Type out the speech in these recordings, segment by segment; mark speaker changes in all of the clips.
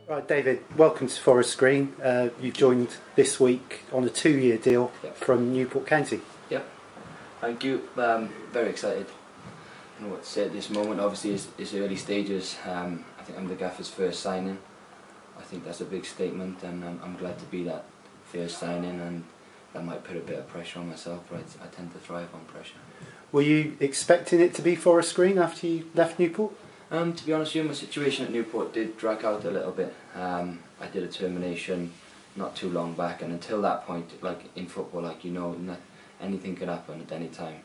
Speaker 1: Right, David, welcome to Forest Green. You've joined this week on a 2-year deal from Newport County.
Speaker 2: Yep, thank you. Very excited. I don't know what to say at this moment. Obviously, it's early stages. I think I'm the gaffer's first signing. I think that's a big statement, and I'm glad to be that first signing, and that might put a bit of pressure on myself, but I tend to thrive on pressure.
Speaker 1: Were you expecting it to be Forest Green after you left Newport?
Speaker 2: To be honest with you, my situation at Newport did drag out a little bit. I did a termination not too long back, and until that point, like in football, anything can happen at any time.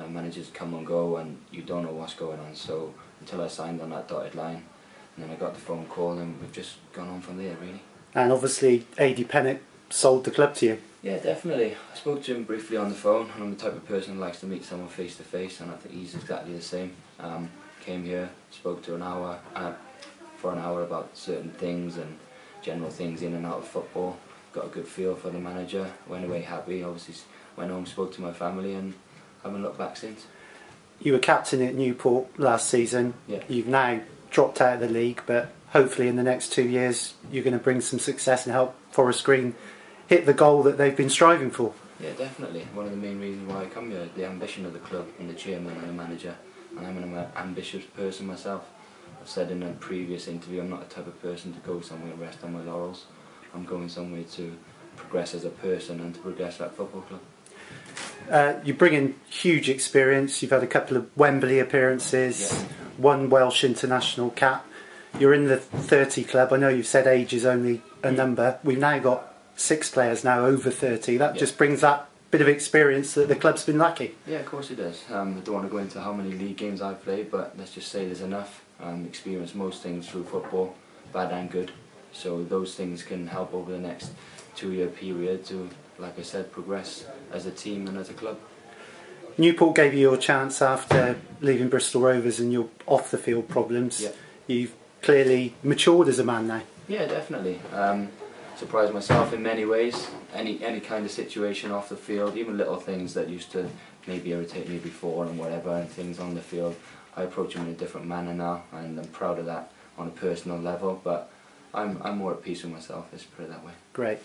Speaker 2: Managers come and go, and you don't know what's going on. So until I signed on that dotted line, and then I got the phone call, and we've just gone on from there, really.
Speaker 1: And obviously, A.D. Pennock sold the club to you.
Speaker 2: Yeah, definitely. I spoke to him briefly on the phone, and I'm the type of person who likes to meet someone face to face, and I think he's exactly the same. Came here, spoke to for an hour about certain things and general things in and out of football. Got a good feel for the manager. Went away happy. Obviously, went home, spoke to my family, and haven't looked back since.
Speaker 1: You were captain at Newport last season.
Speaker 2: Yeah.
Speaker 1: You've now dropped out of the league, but hopefully in the next 2 years you're going to bring some success and help Forest Green hit the goal that they've been striving for.
Speaker 2: Yeah, definitely. One of the main reasons why I come here, the ambition of the club and the chairman and the manager. And I'm an ambitious person myself. I've said in a previous interview, I'm not the type of person to go somewhere and rest on my laurels. I'm going somewhere to progress as a person and to progress at football club.
Speaker 1: You bring in huge experience. You've had a couple of Wembley appearances, one Welsh international cap. You're in the 30 club. I know you've said age is only a number. We've now got 6 players now over 30. That just brings that bit of experience that the club's been lacking.
Speaker 2: Yeah, of course it does. I don't want to go into how many league games I've played, but let's just say there's enough. Experience most things through football, bad and good. So those things can help over the next 2-year period to, like I said, progress as a team and as a club.
Speaker 1: Newport gave you your chance after leaving Bristol Rovers and your off-the-field problems.
Speaker 2: Yeah.
Speaker 1: You've clearly matured as a man now.
Speaker 2: Yeah, definitely. Surprised myself in many ways. Any kind of situation off the field, even little things that used to maybe irritate me before and whatever, and things on the field, I approach them in a different manner now, and I'm proud of that on a personal level. But I'm more at peace with myself, let's put it that way.
Speaker 1: Great.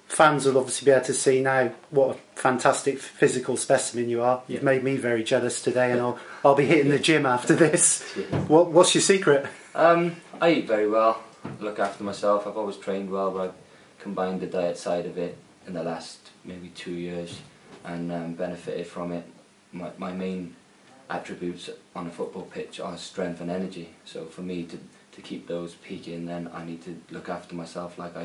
Speaker 1: Fans will obviously be able to see now what a fantastic physical specimen you are. You've made me very jealous today, and I'll be hitting the gym after this. What's your secret?
Speaker 2: I eat very well, look after myself. I've always trained well, but I've combined the diet side of it in the last maybe 2 years and benefited from it. My main attributes on a football pitch are strength and energy. So for me to keep those peaking, then I need to look after myself like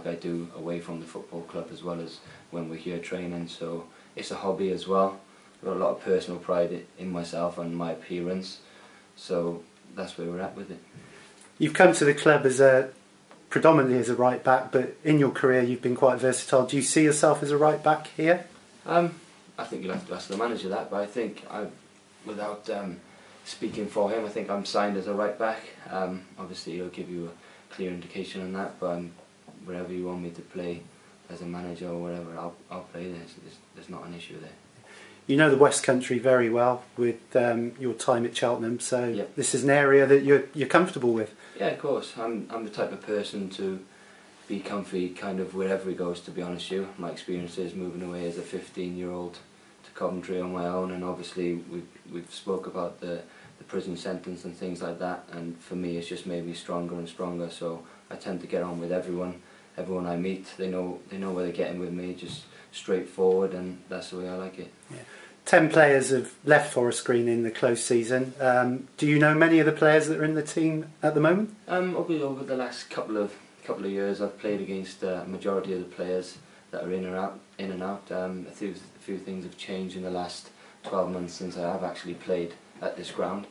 Speaker 2: I do away from the football club as well as when we're here training. So it's a hobby as well. I've got a lot of personal pride in myself and my appearance. So that's where we're at with it.
Speaker 1: You've come to the club predominantly as a right back, but in your career you've been quite versatile. Do you see yourself as a right back here?
Speaker 2: I think you'll have to ask the manager that, but I think without speaking for him, I think I'm signed as a right back. Obviously he'll give you a clear indication on that, but wherever you want me to play as a manager or whatever, I'll play there. So there's not an issue there.
Speaker 1: You know the West Country very well with your time at Cheltenham, so this is an area that you're comfortable with. Yeah,
Speaker 2: of course. I'm the type of person to be comfy kind of wherever he goes, to be honest with you. My experience is moving away as a 15-year-old to Coventry on my own, and obviously we've spoke about the prison sentence and things like that, and for me it's just made me stronger and stronger, so I tend to get on with everyone I meet. They know where they're getting with me, just straightforward, and that's the way I like it. Yeah.
Speaker 1: 10 players have left Forest Green in the close season. Do you know many of the players that are in the team at the moment?
Speaker 2: Over the last couple of years, I've played against a majority of the players that are in and out. A few things have changed in the last 12 months since I have actually played at this ground.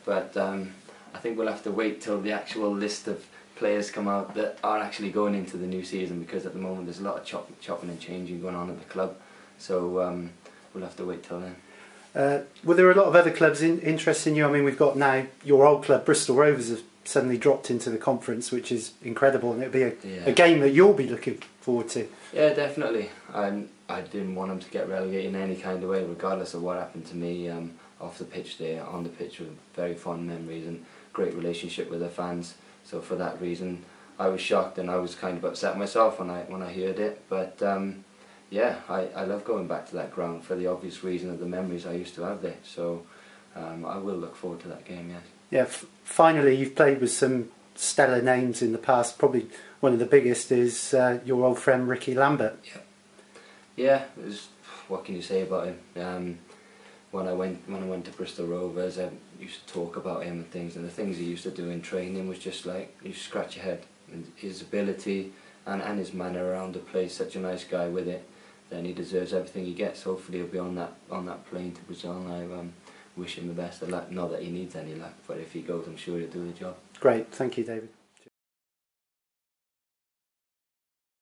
Speaker 2: But I think we'll have to wait till the actual list of players come out that are actually going into the new season, because at the moment there's a lot of chopping and changing going on at the club. So we'll have to wait till then.
Speaker 1: Were there a lot of other clubs interested in you? I mean, we've got now your old club, Bristol Rovers, have suddenly dropped into the conference, which is incredible, and it'll be a game that you'll be looking forward to.
Speaker 2: Yeah, definitely. I didn't want them to get relegated in any kind of way, regardless of what happened to me off the pitch there. On the pitch with very fond memories and great relationship with the fans. So for that reason, I was shocked and I was kind of upset myself when I heard it. But yeah, I love going back to that ground for the obvious reason of the memories I used to have there. So I will look forward to that game, yes.
Speaker 1: Yeah, finally you've played with some stellar names in the past. Probably one of the biggest is your old friend Ricky Lambert.
Speaker 2: Yeah, yeah. What can you say about him? When I went to Bristol Rovers, I used to talk about him and things, and the things he used to do in training was just like, you scratch your head. And his ability and his manner around the place, such a nice guy with it, then he deserves everything he gets. Hopefully he'll be on that plane to Brazil, and I wish him the best of luck. Not that he needs any luck, but if he goes, I'm sure he'll do the job.
Speaker 1: Great, thank you, David.